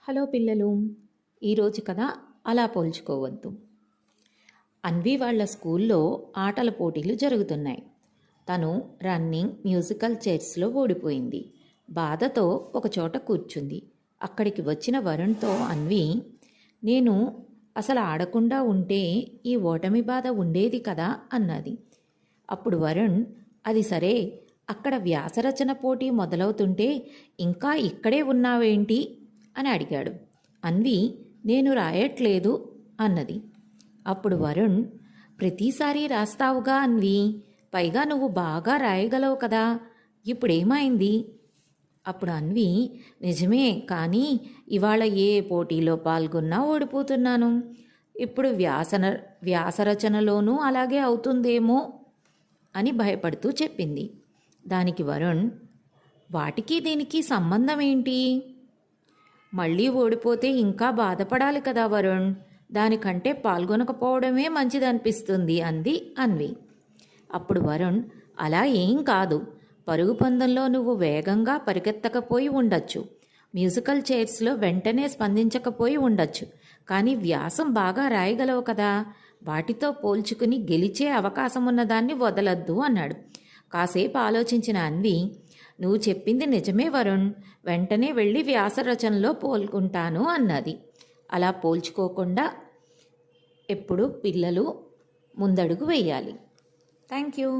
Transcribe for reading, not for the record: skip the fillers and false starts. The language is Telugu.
హలో పిల్లలు, ఈరోజు కథ అలా పోల్చుకోవద్దు. అన్వి వాళ్ళ స్కూల్లో ఆటల పోటీలు జరుగుతున్నాయి. తను రన్నింగ్, మ్యూజికల్ చైర్స్లో ఓడిపోయింది. బాధతో ఒకచోట కూర్చుంది. అక్కడికి వచ్చిన వరుణ్తో అన్వి, నేను అసలు ఆడకుండా ఉంటే ఈ ఓటమి బాధ ఉండేది కదా అన్నది. అప్పుడు వరుణ్, అది సరే, అక్కడ వ్యాసరచన పోటీ మొదలవుతుంటే ఇంకా ఇక్కడే ఉన్నావేంటి అని అడిగాడు. అన్వి, నేను రాయట్లేదు అన్నది. అప్పుడు వరుణ్, ప్రతిసారి రాస్తావుగా అన్వి, పైగా నువ్వు బాగా రాయగలవు కదా, ఇప్పుడేమైంది? అప్పుడు అన్వి, నిజమే, కానీ ఇవాళ ఏ పోటీలో పాల్గొన్నా ఓడిపోతున్నాను. ఇప్పుడు వ్యాసరచనలోనూ అలాగే అవుతుందేమో అని భయపడుతూ చెప్పింది. దానికి వరుణ్, వాటికి దీనికి సంబంధం ఏంటి? మళ్ళీ ఓడిపోతే ఇంకా బాధపడాలి కదా వరుణ్, దానికంటే పాల్గొనకపోవడమే మంచిదనిపిస్తుంది అంది అన్వి. అప్పుడు వరుణ్, అలా ఏం కాదు, పరుగు పందెంలో నువ్వు వేగంగా పరిగెత్తకపోయి ఉండొచ్చు, మ్యూజికల్ చైర్స్లో వెంటనే స్పందించకపోయి ఉండొచ్చు, కానీ వ్యాసం బాగా రాయగలవు కదా, వాటితో పోల్చుకుని గెలిచే అవకాశం ఉన్నదాన్ని వదలద్దు అన్నాడు. కాసేపు ఆలోచించిన అన్వి, నువ్వు చెప్పింది నిజమే వరుణ్, వెంటనే వెళ్ళి వ్యాసరచనలో పోల్చుకుంటాను అన్నది. అలా పోల్చుకోకుండా ఎప్పుడు పిల్లలు ముందడుగు వేయాలి. Thank you.